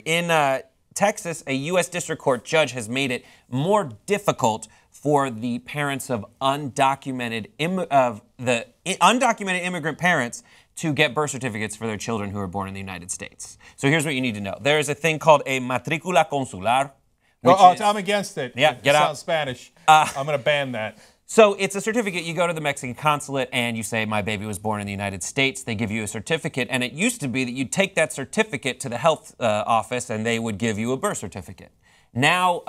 In Texas, a U.S. District Court judge has made it more difficult for the parents of undocumented immigrant parents to get birth certificates for their children who are born in the United States. So here's what you need to know. There is a thing called a matrícula consular. I'm against it. Yeah, it sounds Spanish. I'm going to ban that. So it's a certificate. You go to the Mexican consulate and you say, my baby was born in the United States. They give you a certificate. And it used to be that you'd take that certificate to the health office and they would give you a birth certificate. Now,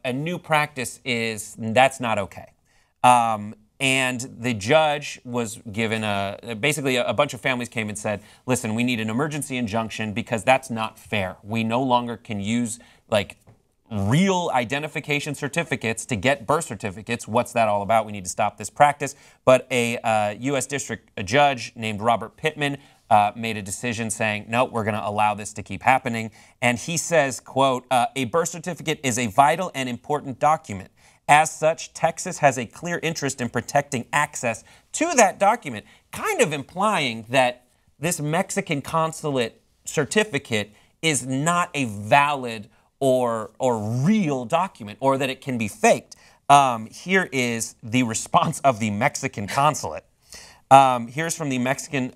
a new practice is that's not okay. And the judge was given basically a bunch of families came and said, listen, we need an emergency injunction because that's not fair. We no longer can use real identification certificates to get birth certificates. What's that all about? We need to stop this practice. But a U.S. District Judge named Robert Pitman made a decision saying, no, we're going to allow this to keep happening. And he says, quote, a birth certificate is a vital and important document. As such, Texas has a clear interest in protecting access to that document, kind of implying that this Mexican consulate certificate is not a valid or real document, or that it can be faked. Here is the response of the Mexican consulate. Here's from the Mexican,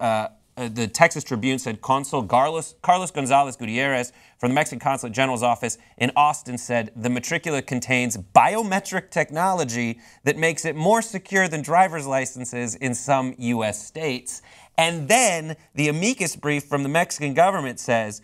the Texas Tribune said, Consul Carlos Gonzalez Gutierrez from the Mexican Consulate General's office in Austin said, the matricula contains biometric technology that makes it more secure than driver's licenses in some U.S. states. And then the amicus brief from the Mexican government says,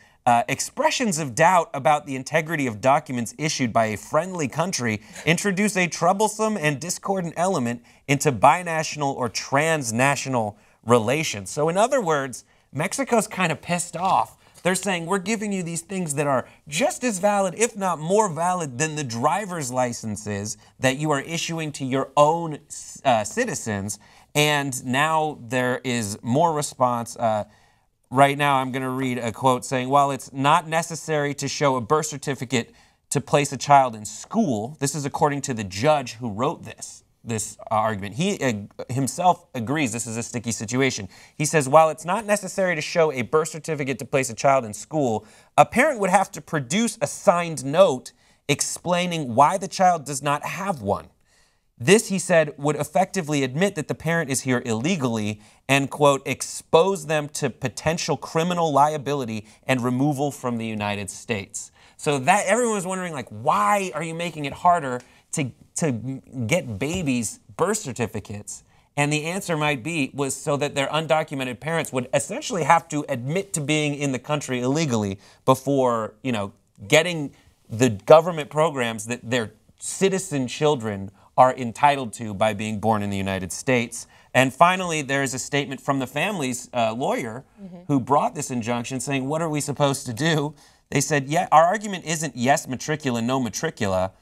expressions of doubt about the integrity of documents issued by a friendly country introduce a troublesome and discordant element into binational or transnational relations. So in other words, Mexico's kind of pissed off. They're saying, we're giving you these things that are just as valid, if not more valid, than the driver's licenses that you are issuing to your own citizens. And now there is more response. Right now, I'm going to read a quote saying, while it's not necessary to show a birth certificate to place a child in school, this is according to the judge who wrote this argument. He himself agrees this is a sticky situation. He says, while it's not necessary to show a birth certificate to place a child in school, a parent would have to produce a signed note explaining why the child does not have one. This, he said, would effectively admit that the parent is here illegally and, quote, expose them to potential criminal liability and removal from the United States. So that everyone was wondering, why are you making it harder to get babies birth certificates? And the answer was so that their undocumented parents would essentially have to admit to being in the country illegally before, getting the government programs that their citizen children are entitled to by being born in the United States. And finally, there is a statement from the family's lawyer who brought this injunction saying, what are we supposed to do? They said, yeah, our argument isn't yes matricula, no matricula,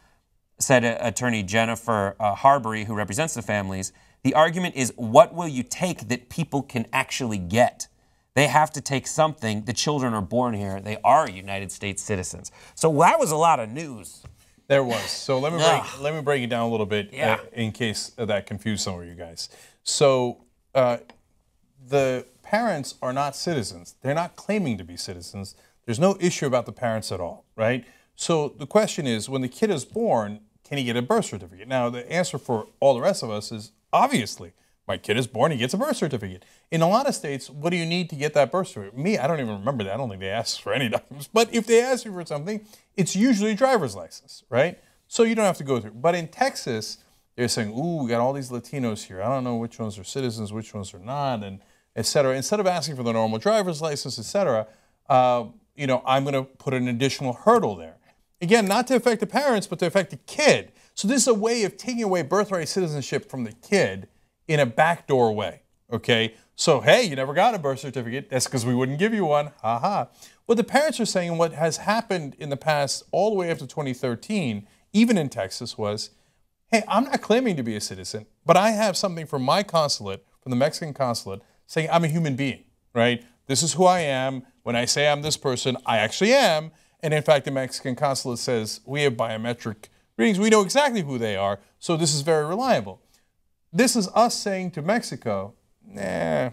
said attorney Jennifer Harbury, who represents the families. The argument is, what will you take that people can actually get? They have to take something. The children are born here. They are United States citizens. So that was a lot of news. There was. So let me break it down a little bit in case that confused some of you guys. So the parents are not citizens. They're not claiming to be citizens. There's no issue about the parents at all, right? So the question is, when the kid is born, can he get a birth certificate? Now, the answer for all the rest of us is, obviously, my kid is born, he gets a birth certificate. In a lot of states, what do you need to get that birth certificate? Me, I don't even remember that. I don't think they ask for any documents. But if they ask you for something, it's usually a driver's license, right? So you don't have to go through. But in Texas, they're saying, ooh, we got all these Latinos here. I don't know which ones are citizens, which ones are not, and et cetera. Instead of asking for the normal driver's license, et cetera, I'm going to put an additional hurdle there. Again, not to affect the parents, but to affect the kid. So this is a way of taking away birthright citizenship from the kid in a backdoor way, okay? So, hey, you never got a birth certificate. That's because we wouldn't give you one. Ha ha. What the parents are saying and what has happened in the past all the way up to 2013, even in Texas, was, hey, I'm not claiming to be a citizen, but I have something from my consulate, from the Mexican consulate, saying I'm a human being, right? This is who I am. When I say I'm this person, I actually am. And in fact, the Mexican consulate says, we have biometric readings. We know exactly who they are, so this is very reliable. This is us saying to Mexico, nah,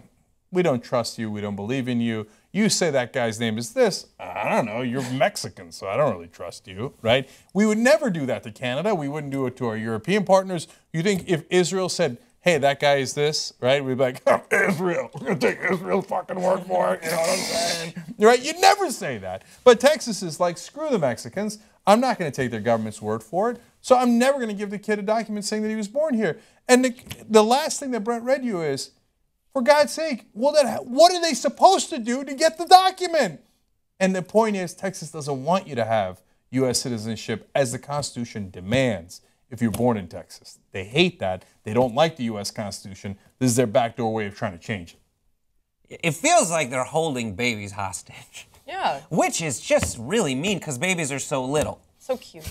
we don't trust you, we don't believe in you, You say that guy's name is this, I don't know, you're Mexican, so I don't really trust you, right? We would never do that to Canada. We wouldn't do it to our European partners. You think if Israel said, hey, that guy is this, right? We'd be like, oh, Israel, we're going to take Israel's fucking word for it, you know what I'm saying? Right? You'd never say that. But Texas is like, screw the Mexicans. I'm not going to take their government's word for it. So I'm never going to give the kid a document saying that he was born here. And the last thing that Brent read you is, for God's sake, well, then what are they supposed to do to get the document? And the point is, Texas doesn't want you to have U.S. citizenship as the Constitution demands if you're born in Texas. They hate that. They don't like the U.S. Constitution. This is their backdoor way of trying to change it. It feels like they're holding babies hostage. Yeah. Which is just really mean because babies are so little. So cute.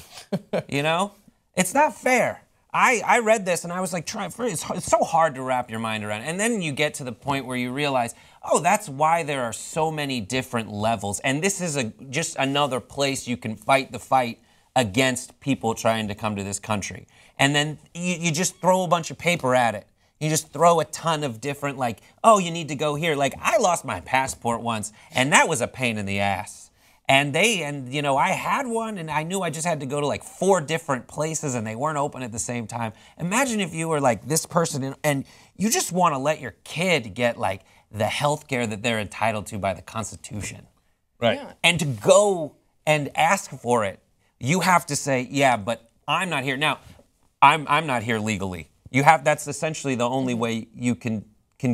You know? It's not fair. I read this and I was like, it's so hard to wrap your mind around. And then you get to the point where you realize, oh, that's why there are so many different levels. And this is just another place you can fight the fight against people trying to come to this country. And then you just throw a bunch of paper at it. You just throw a ton of different, like, oh, you need to go here. Like, I lost my passport once, and that was a pain in the ass. And you know, I had one, and I knew I just had to go to like 4 different places, and they weren't open at the same time. Imagine if you were like this person, and you just want to let your kid get like the health care that they're entitled to by the Constitution. Right. Yeah. And to go and ask for it, you have to say, yeah, but I'm not here. Now, I'm not here legally. That's essentially the only way you can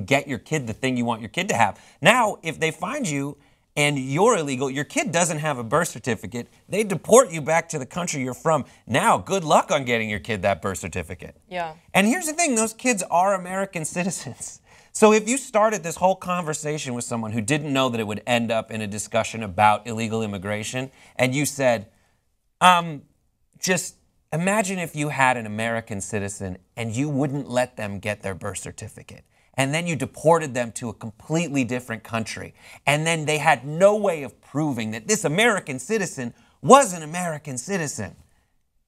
get your kid the thing you want your kid to have. Now, if they find you and you're illegal, your kid doesn't have a birth certificate, they deport you back to the country you're from. Now, good luck on getting your kid that birth certificate. Yeah. And here's the thing, those kids are American citizens. So if you started this whole conversation with someone who didn't know that it would end up in a discussion about illegal immigration, and you said, just imagine if you had an American citizen and you wouldn't let them get their birth certificate. And then you deported them to a completely different country. And then they had no way of proving that this American citizen was an American citizen.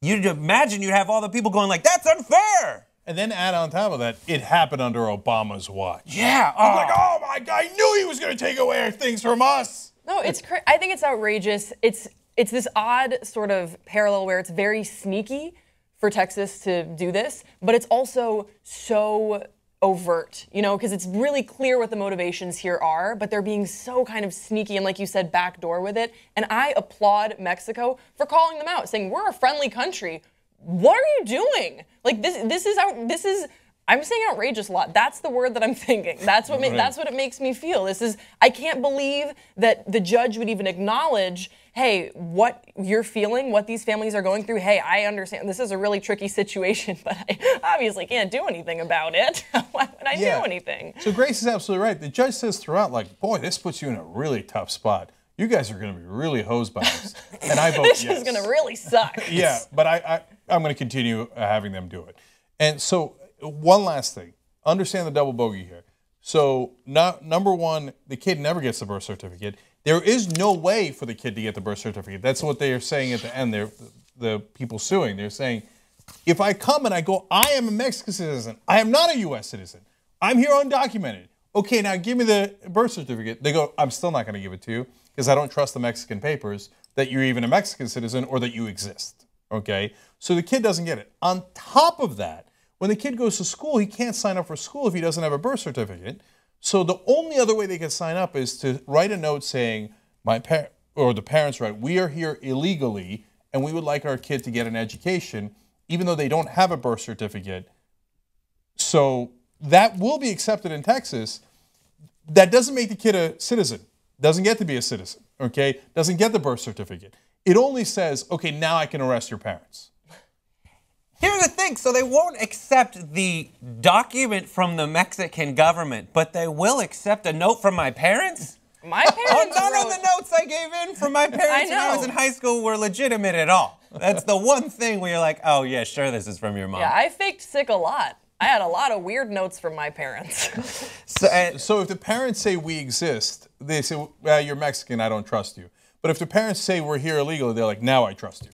You'd imagine you'd have all the people going like, that's unfair. And then add on top of that, it happened under Obama's watch. Yeah. I'm like, oh my God, I knew he was going to take away things from us. No, I think it's outrageous. It's this odd sort of parallel where it's very sneaky for Texas to do this, but it's also so overt, you know, because it's really clear what the motivations here are, but they're being so kind of sneaky and, like you said, backdoor with it. And I applaud Mexico for calling them out, saying, we're a friendly country. What are you doing? Like, this is I'm saying outrageous a lot. That's the word that I'm thinking. That's what it makes me feel. I can't believe that the judge would even acknowledge, hey, what you're feeling, what these families are going through, hey, I understand this is a really tricky situation, but I obviously can't do anything about it. Why would I do anything? So Grace is absolutely right. The judge says throughout, like, boy, this puts you in a really tough spot. You guys are going to be really hosed by this. And I vote this yes. is going to really suck. Yeah, but I'm going to continue having them do it. And so one last thing. Understand the double bogey here. So number one, the kid never gets the birth certificate. There is no way for the kid to get the birth certificate. That's what they are saying at the end. The people suing. They're saying, if I come and I go, I am a Mexican citizen. I am not a U.S. citizen. I'm here undocumented. Okay, now give me the birth certificate. They go, I'm still not going to give it to you because I don't trust the Mexican papers that you're even a Mexican citizen or that you exist. Okay? So the kid doesn't get it. On top of that, when the kid goes to school, he can't sign up for school if he doesn't have a birth certificate. So the only other way they can sign up is to write a note saying, the parents write, we are here illegally and we would like our kid to get an education, even though they don't have a birth certificate. So that will be accepted in Texas. That doesn't make the kid a citizen. Doesn't get to be a citizen, okay? Doesn't get the birth certificate. It only says, okay, now I can arrest your parents. Here's the thing, so they won't accept the document from the Mexican government, but they will accept a note from my parents? My parents none of the notes I gave in from my parents when I was in high school were legitimate at all. That's the one thing where you're like, oh yeah, sure, this is from your mom. Yeah, I faked sick a lot. I had a lot of weird notes from my parents. So if the parents say we exist, they say, well, you're Mexican, I don't trust you. But if the parents say we're here illegally, they're like, now I trust you.